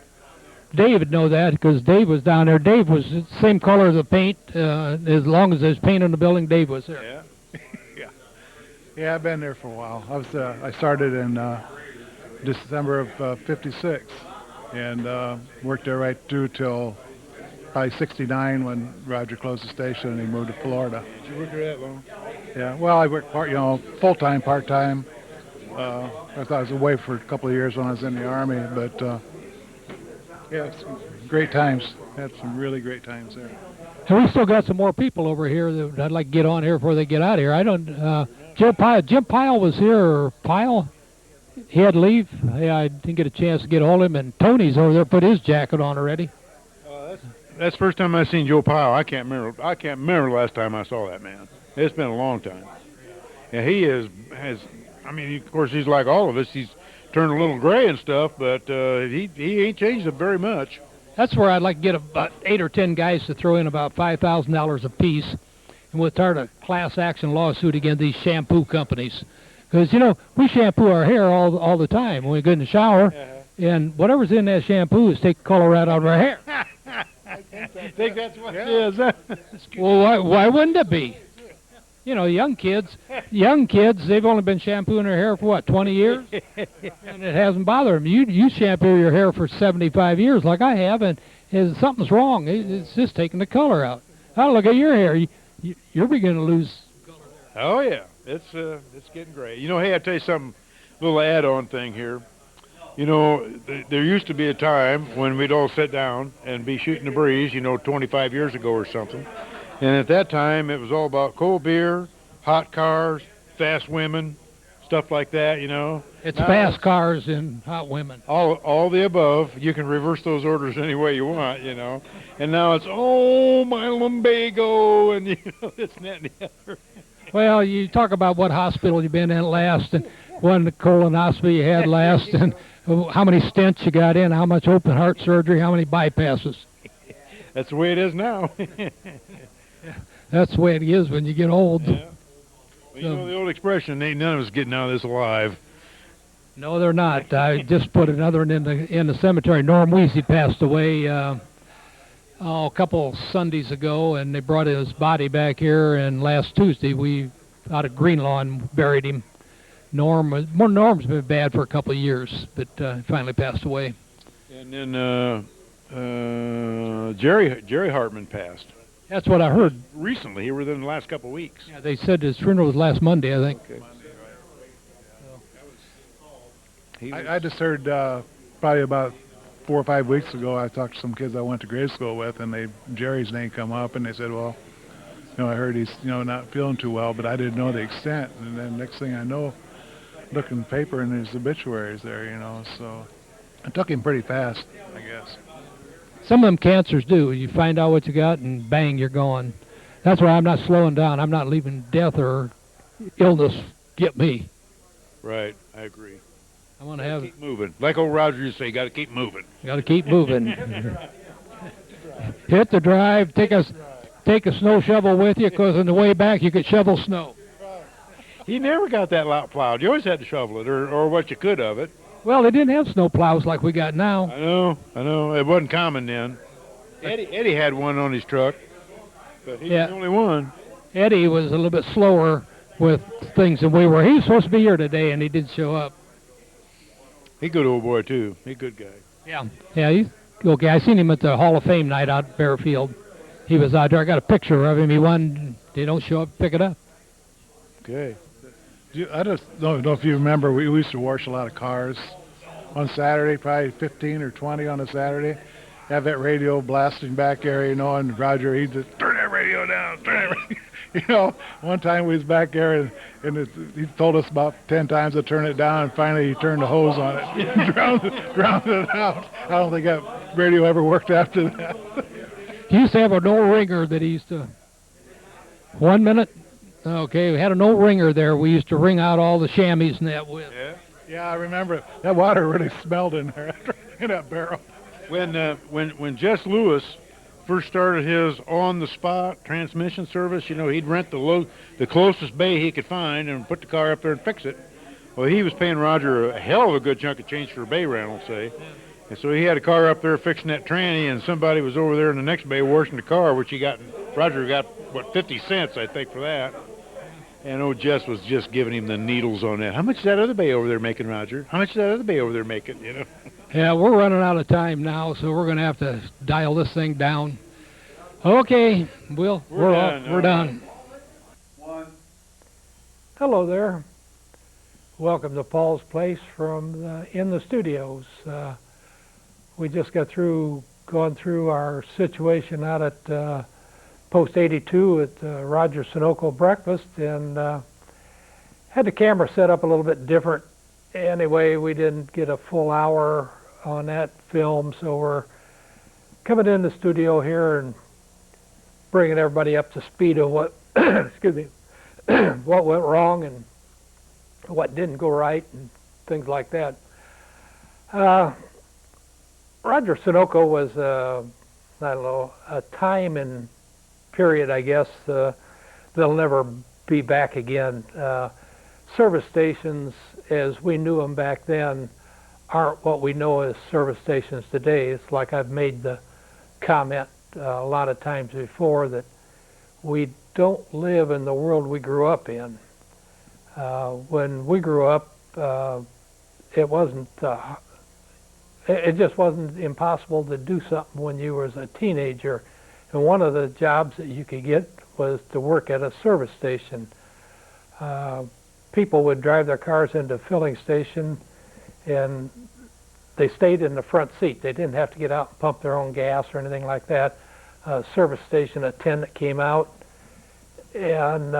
Dave would know that because Dave was down there. Dave was the same color as the paint. As long as there's paint on the building, Dave was there. Yeah. Yeah, I've been there for a while. I started in December of '56 and worked there right through till probably '69 when Roger closed the station and he moved to Florida. Did you work there that long? Yeah, well, I worked full-time, part-time. I thought I was away for a couple of years when I was in the Army, but yeah, some great times. Had some really great times there. And we still got some more people over here that I'd like to get on here before they get out of here. I don't. Jim Pyle was here, or Pyle? He had to leave. Yeah, I didn't get a chance to get hold of him. And Tony's over there, put his jacket on already. That's the first time I've seen Joe Pyle. I can't remember the last time I saw that man. It's been a long time. And he has. I mean, of course, he's like all of us. He's turned a little gray and stuff, but he ain't changed it very much. That's where I'd like to get about 8 or 10 guys to throw in about $5,000 a piece, and we'll start a class action lawsuit against these shampoo companies. Because, we shampoo our hair all the time when we get in the shower, and whatever's in that shampoo is take color out of our hair. I think that's what it is. Well, why wouldn't it be? Young kids, they've only been shampooing their hair for, what, 20 years? And it hasn't bothered them. You shampoo your hair for 75 years like I have, and something's wrong. It's just taking the color out. Oh, look at your hair. You're beginning to lose color. Oh, yeah. It's getting gray. Hey, I'll tell you something, little add-on thing here. There used to be a time when we'd all sit down and be shooting the breeze, 25 years ago or something. And at that time, it was all about cold beer, hot cars, fast women, stuff like that, It's fast cars and hot women. All the above. You can reverse those orders any way you want, And now it's, oh, my lumbago, and, this and that and the other. Well, you talk about what hospital you've been in last, and what colonoscopy you had last, and how many stents you got in, how much open heart surgery, how many bypasses. That's the way it is now. That's the way it is when you get old. Yeah. Well, the old expression, ain't none of us getting out of this alive. No, they're not. I just put another one in the cemetery. Norm Weezy passed away a couple Sundays ago, and they brought his body back here, and last Tuesday we, out of Greenlawn, buried him. Norm's been bad for a couple of years, but finally passed away. And then Jerry Hartman passed. That's what I heard. Recently, here within the last couple of weeks. Yeah, they said his funeral was last Monday, I think. I just heard probably about 4 or 5 weeks ago, I talked to some kids I went to grade school with, and Jerry's name come up, and they said, well, I heard he's, not feeling too well, but I didn't know the extent. And then next thing I know, looking at the paper, and there's obituaries there, so it took him pretty fast, I guess. Some of them cancers do. You find out what you got, and bang, you're gone. That's why I'm not slowing down. I'm not leaving death or illness get me. Right, I agree. I want to have keep moving. Like old Roger used to say, you got to keep moving. Got to keep moving. Hit the drive. Take a snow shovel with you, because on the way back you could shovel snow. He never got that lot plowed. You always had to shovel it, or what you could of it. Well, they didn't have snow plows like we got now. I know. It wasn't common then. Eddie had one on his truck, but he's the only one. Eddie was a little bit slower with things than we were. He was supposed to be here today, and he didn't show up. He's a good old boy, too. He's a good guy. Yeah, he's okay. I seen him at the Hall of Fame night out at Bearfield. He was out there. I got a picture of him. He won. They don't show up, pick it up. Okay. I just don't know if you remember, we used to wash a lot of cars on Saturday, probably 15 or 20 on a Saturday. Have that radio blasting back there, and Roger, he'd just turn that radio down, turn that radio. One time we was back there, and he told us about 10 times to turn it down, and finally he turned the hose on it, drowned it out. I don't think that radio ever worked after that. He used to have a no-ringer that he used to, 1 minute, okay, we had a no-ringer there. We used to wring out all the chamois and that with. Yeah, I remember. That water really smelled in there, in that barrel. When Jess Lewis first started his on-the-spot transmission service, he'd rent the closest bay he could find and put the car up there and fix it. Well, he was paying Roger a hell of a good chunk of change for a bay rental, say. And so he had a car up there fixing that tranny, and somebody was over there in the next bay washing the car, which Roger got, 50 cents, I think, for that. And old Jess was just giving him the needles on that. How much is that other bay over there making, Roger? How much is that other bay over there making, Yeah, we're running out of time now, so we're going to have to dial this thing down. Okay, we're done. Hello there. Welcome to Paul's Place from in the studios. We just gone through our situation out at Post 82 at Roger Sunoco Breakfast, and had the camera set up a little bit different. Anyway, we didn't get a full hour on that film, so we're coming in the studio here and bringing everybody up to speed of what excuse me, what went wrong and what didn't go right and things like that. Roger Sunoco was I don't know, a time and period, I guess, they'll never be back again. Service stations, as we knew them back then, aren't what we know as service stations today. It's like I've made the comment a lot of times before that we don't live in the world we grew up in. When we grew up, it wasn't. It just wasn't impossible to do something when you was a teenager. And one of the jobs that you could get was to work at a service station. People would drive their cars into a filling station, and they stayed in the front seat. They didn't have to get out and pump their own gas or anything like that. Service station attendant came out and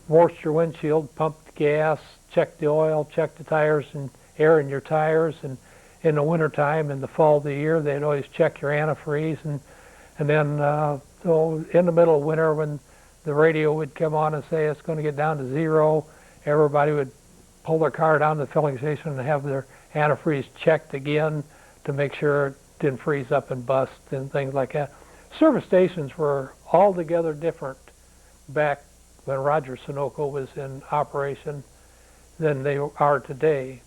washed your windshield, pumped gas, checked the oil, checked the tires and air in your tires. And in the wintertime, in the fall of the year, they'd always check your antifreeze. And then so in the middle of winter, when the radio would come on and say it's going to get down to 0, everybody would pull their car down to the filling station and have their antifreeze checked again to make sure it didn't freeze up and bust and things like that. Service stations were altogether different back when Roger Sunoco was in operation than they are today.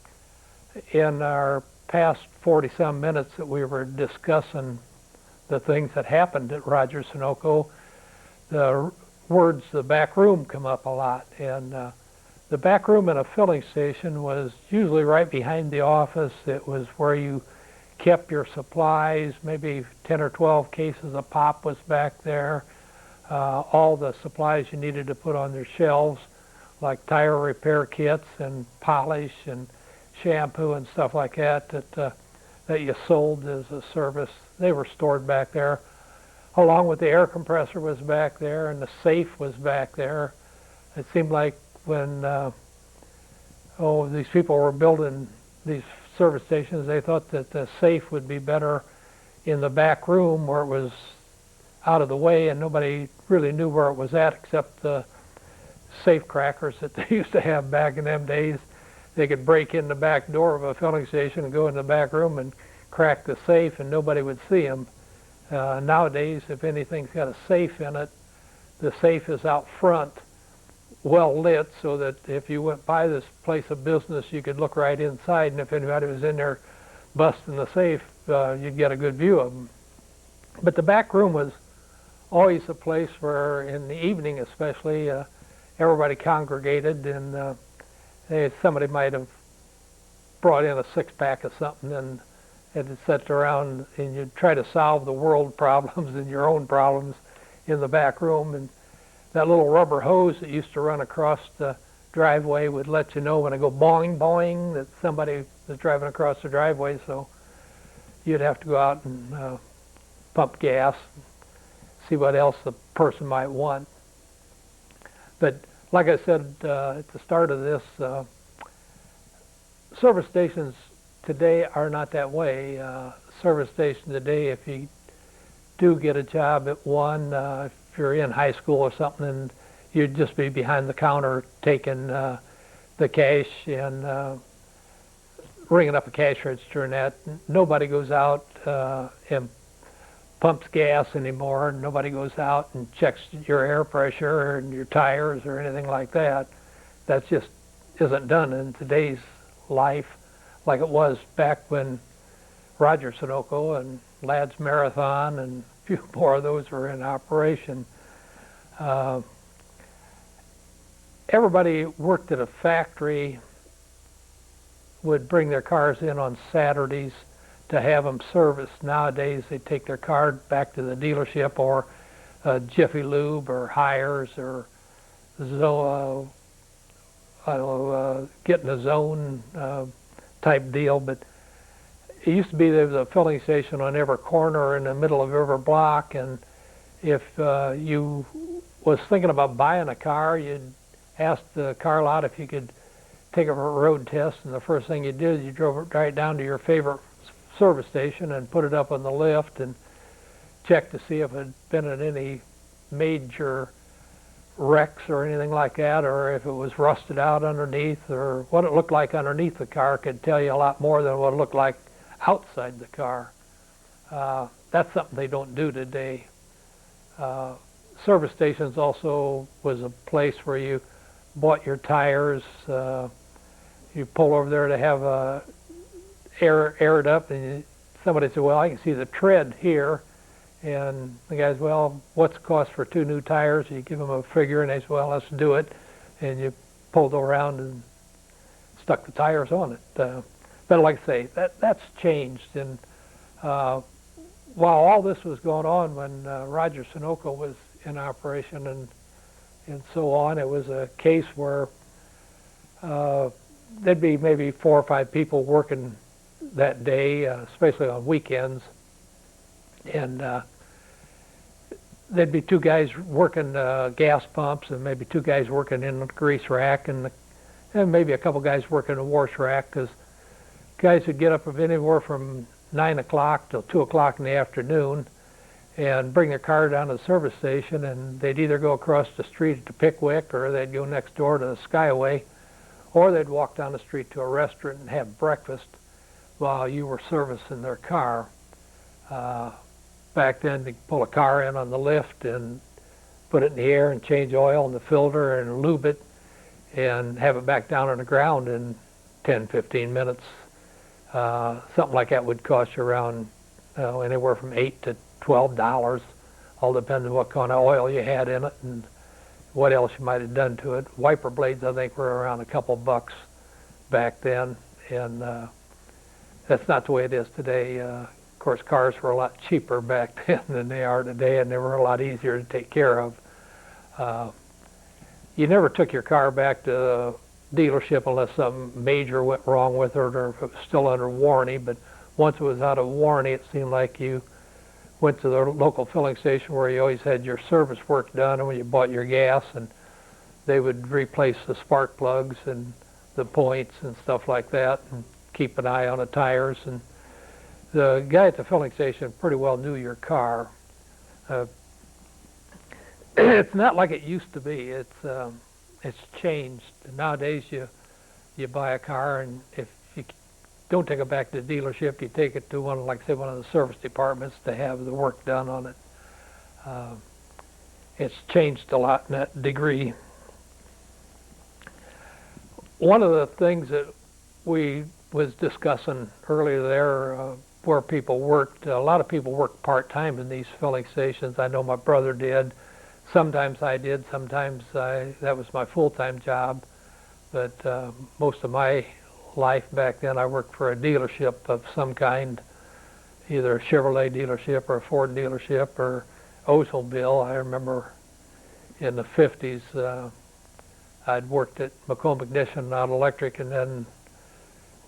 In our past 40-some minutes that we were discussing the things that happened at Roger Sunoco, the words "the back room" come up a lot. And the back room in a filling station was usually right behind the office. It was where you kept your supplies. Maybe 10 or 12 cases of pop was back there. all the supplies you needed to put on their shelves, like tire repair kits and polish and shampoo and stuff like that that you sold as a service. They were stored back there, along with the air compressor was back there and the safe was back there. It seemed like when these people were building these service stations, they thought that the safe would be better in the back room where it was out of the way and nobody really knew where it was at except the safe crackers that they used to have back in them days. They could break in the back door of a filling station and go in the back room and crack the safe and nobody would see them. Nowadays, if anything's got a safe in it, the safe is out front, well lit, so that if you went by this place of business, you could look right inside, and if anybody was in there busting the safe, you'd get a good view of them. But the back room was always a place where, in the evening especially, everybody congregated, and somebody might have brought in a six-pack of something and had sat around, and you'd try to solve the world problems and your own problems in the back room. And that little rubber hose that used to run across the driveway would let you know when it go boing, boing, that somebody was driving across the driveway, so you'd have to go out and pump gas, see what else the person might want. But like I said at the start of this, service stations today are not that way. Service station today, if you do get a job at one, if you're in high school or something, and you'd just be behind the counter taking the cash and ringing up a cash register and that. Nobody goes out and pumps gas anymore. Nobody goes out and checks your air pressure and your tires or anything like that. That just isn't done in today's life like it was back when Roger Sunoco and Ladd's Marathon and a few more of those were in operation. Everybody worked at a factory would bring their cars in on Saturdays to have them serviced. Nowadays, they take their car back to the dealership or Jiffy Lube or Hires or getting a zone type deal. But it used to be there was a filling station on every corner in the middle of every block, and if you was thinking about buying a car, you'd ask the car lot if you could take it for a road test, and the first thing you did is you drove it right down to your favorite service station and put it up on the lift and checked to see if it had been in any major wrecks or anything like that, or if it was rusted out underneath, or what it looked like underneath the car could tell you a lot more than what it looked like outside the car. That's something they don't do today. Service stations also was a place where you bought your tires. You pull over there to have air it up, and somebody said, well, I can see the tread here. And the guys, well, what's the cost for 2 new tires? You give them a figure, and they say, well, let's do it. And you pulled around and stuck the tires on it. But like I say, that's changed. And while all this was going on, when Roger Sunoco was in operation and so on, it was a case where there'd be maybe 4 or 5 people working that day, especially on weekends. And there'd be 2 guys working gas pumps and maybe 2 guys working in the grease rack and maybe a couple guys working the wash rack, because guys would get up of anywhere from 9 o'clock till 2 o'clock in the afternoon and bring their car down to the service station, and they'd either go across the street to Pickwick, or they'd go next door to the Skyway, or they'd walk down the street to a restaurant and have breakfast while you were servicing their car. Back then, they'd pull a car in on the lift and put it in the air and change oil in the filter and lube it and have it back down on the ground in 10, 15 minutes. Something like that would cost you around anywhere from $8 to $12, all depending on what kind of oil you had in it and what else you might have done to it. Wiper blades, I think, were around a couple bucks back then, and that's not the way it is today. course, cars were a lot cheaper back then than they are today, and they were a lot easier to take care of. You never took your car back to the dealership unless something major went wrong with it or if it was still under warranty, but once it was out of warranty, it seemed like you went to the local filling station where you always had your service work done and when you bought your gas, and they would replace the spark plugs and the points and stuff like that and keep an eye on the tires. And the guy at the filling station pretty well knew your car. It's not like it used to be. It's changed. Nowadays you buy a car, and if you don't take it back to the dealership, you take it to one, like say one of the service departments to have the work done on it. It's changed a lot in that degree. One of the things that we was discussing earlier there, where people worked, a lot of people worked part-time in these filling stations. I know my brother did. Sometimes I did. Sometimes that was my full-time job. But most of my life back then, I worked for a dealership of some kind, either a Chevrolet dealership or a Ford dealership or Oldsmobile. I remember in the 50s, I'd worked at McComb Ignition Auto Electric and then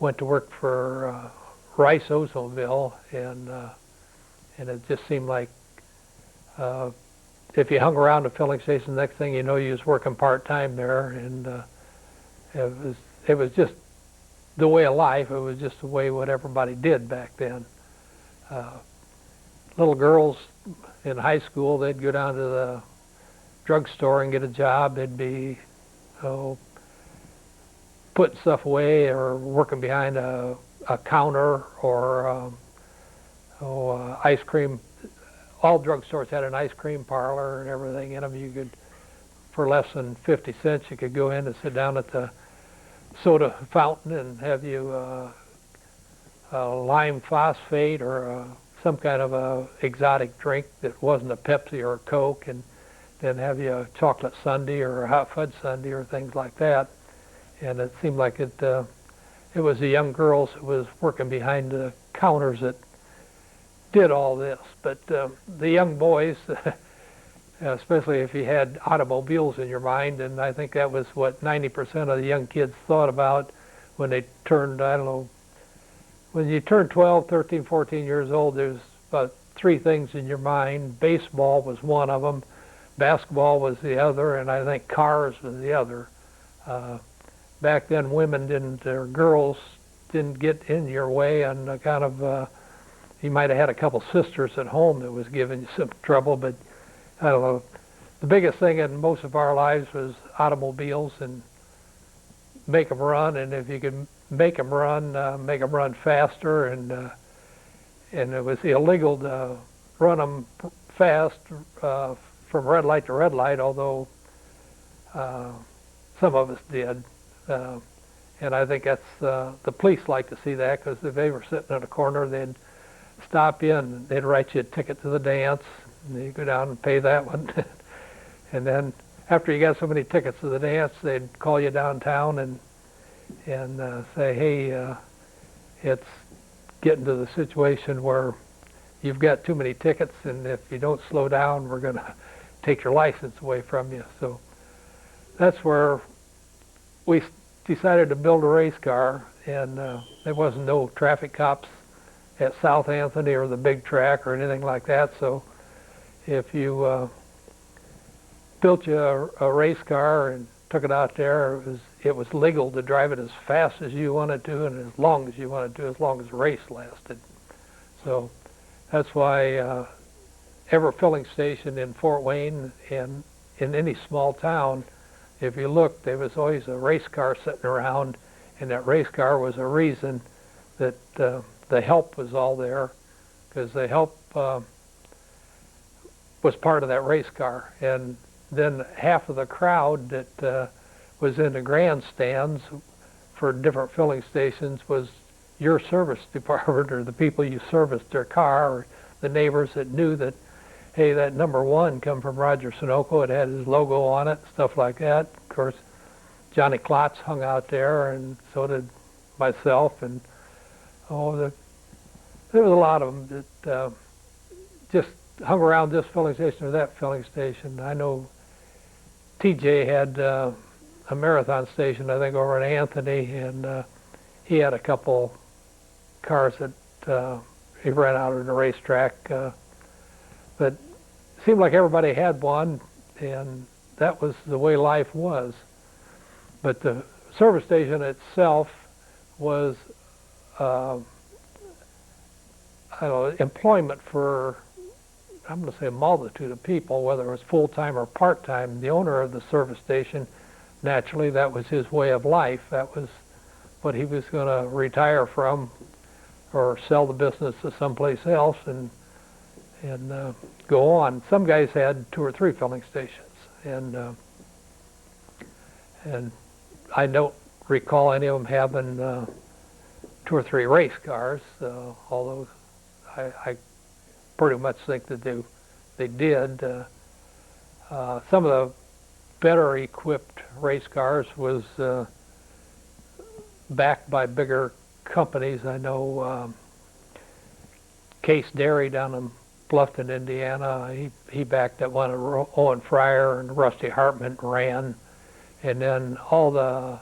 went to work for Rice Oldsmobile, and it just seemed like if you hung around the filling station, the next thing you know, you was working part-time there, and it was just the way of life. It was just the way what everybody did back then. Little girls in high school, they'd go down to the drugstore and get a job. They'd be putting stuff away or working behind a counter or ice cream. All drugstores had an ice cream parlor and everything in them. You could, for less than 50 cents, you could go in and sit down at the soda fountain and have you a lime phosphate or some kind of a exotic drink that wasn't a Pepsi or a Coke, and then have you a chocolate sundae or a hot fudge sundae or things like that. And it seemed like it was the young girls that was working behind the counters that did all this. But the young boys, especially if you had automobiles in your mind, and I think that was what 90% of the young kids thought about when they turned, I don't know, when you turn 12, 13, 14 years old, there's about three things in your mind. Baseball was one of them, basketball was the other, and I think cars was the other. Back then, women didn't, or girls didn't get in your way, and kind of, you might have had a couple sisters at home that was giving you some trouble, but I don't know. The biggest thing in most of our lives was automobiles and make them run, and if you could make them run faster, and it was illegal to run them fast from red light to red light, although some of us did. And I think that's, the police like to see that, because if they were sitting in a corner, they'd stop you and they'd write you a ticket to the dance, and you go down and pay that one. And then after you got so many tickets to the dance, they'd call you downtown and say, hey, it's getting to the situation where you've got too many tickets, and if you don't slow down, we're going to take your license away from you. So that's where we decided to build a race car, and there wasn't no traffic cops at South Anthony or the big track or anything like that. So if you built you a race car and took it out there, it was legal to drive it as fast as you wanted to and as long as you wanted to, as long as the race lasted. So that's why every filling station in Fort Wayne and in any small town, if you look, there was always a race car sitting around, and that race car was a reason that the help was all there, because the help was part of that race car. And then half of the crowd that was in the grandstands for different filling stations was your service department, or the people you serviced their car, or the neighbors that knew that, hey, that number one come from Roger Sunoco. It had his logo on it, stuff like that. Of course, Johnny Klotz hung out there, and so did myself. And there's there was a lot of them that just hung around this filling station or that filling station. I know TJ had a marathon station, I think, over in Anthony, and he had a couple cars that he ran out of the racetrack. But it seemed like everybody had one, and that was the way life was. But the service station itself was I don't know, employment for, I'm going to say, a multitude of people, whether it was full-time or part-time. The owner of the service station, naturally, that was his way of life. That was what he was going to retire from, or sell the business to someplace else and go on. Some guys had 2 or 3 filling stations, and I don't recall any of them having 2 or 3 race cars, although I pretty much think that they did. Some of the better equipped race cars was backed by bigger companies. I know Case Dairy down in Bluffton, Indiana, he backed that one Owen Fryer and Rusty Hartman ran. And then all the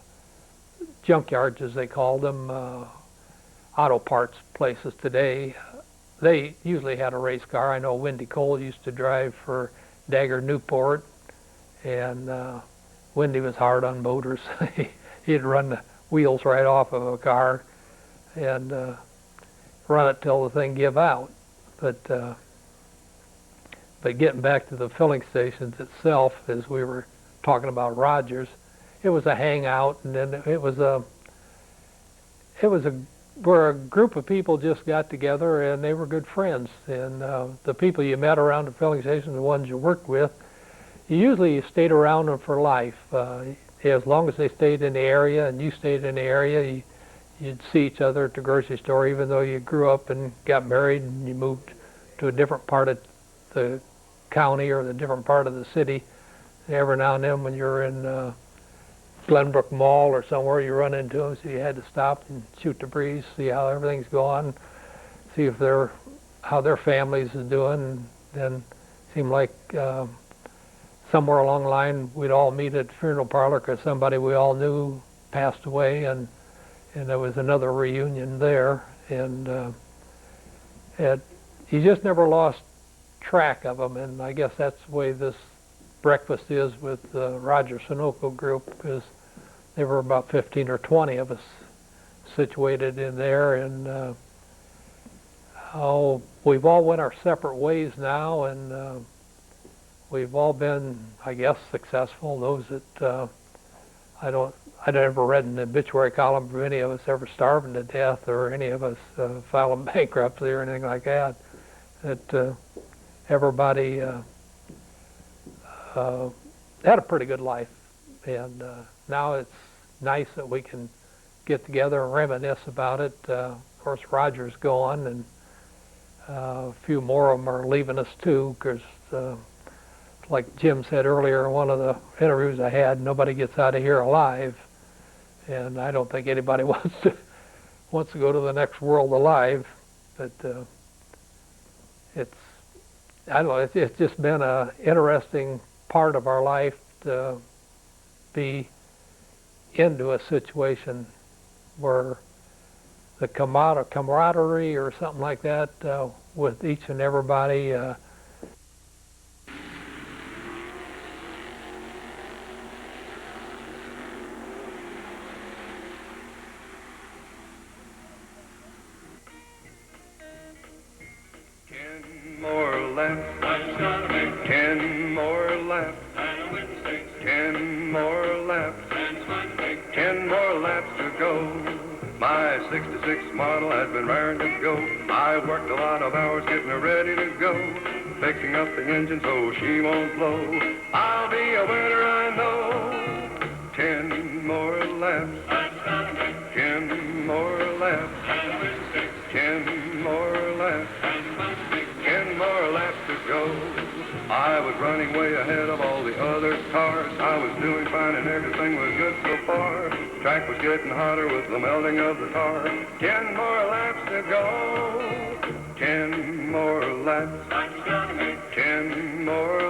junkyards, as they called them, auto parts places today, they usually had a race car. I know Wendy Cole used to drive for Dagger Newport, and Wendy was hard on motors. He'd run the wheels right off of a car and run it till the thing give out. But getting back to the filling stations itself, as we were talking about Rogers, it was a hangout, and then it was where a group of people just got together and they were good friends. And the people you met around the filling station, the ones you worked with, you stayed around them for life. As long as they stayed in the area and you stayed in the area, you'd see each other at the grocery store, even though you grew up and got married and you moved to a different part of the county or the different part of the city. Every now and then when you're in Glenbrook Mall or somewhere, you run into them, so you had to stop and shoot the breeze, see how everything's going, see if how their families is doing. And then it seemed like somewhere along the line we'd all meet at the funeral parlor because somebody we all knew passed away, and there was another reunion there, and you just never lost track of them. And I guess that's the way this breakfast is with the Roger Sunoco group, because there were about 15 or 20 of us situated in there, and we've all went our separate ways now, and we've all been, I guess, successful. Those that I never read an obituary column of any of us ever starving to death or any of us filing bankruptcy or anything like that. That everybody had a pretty good life, and now it's nice that we can get together and reminisce about it. Of course, Roger's gone, and a few more of them are leaving us too, because like Jim said earlier in one of the interviews I had, nobody gets out of here alive, and I don't think anybody wants to go to the next world alive. But I don't know, it's just been an interesting part of our life to be into a situation where the camaraderie or something like that with each and everybody. My 66 model has been raring to go. I worked a lot of hours getting her ready to go, fixing up the engine so she won't blow. I'll be a winner, I know. 10 more laps. 10 more laps. 10 more laps. 10 more laps to go. I was running way ahead of all the other cars. I was doing fine and everything was good so far. Track was getting hotter with the melting of the tar. 10 more laps to go. 10 more laps. 10 more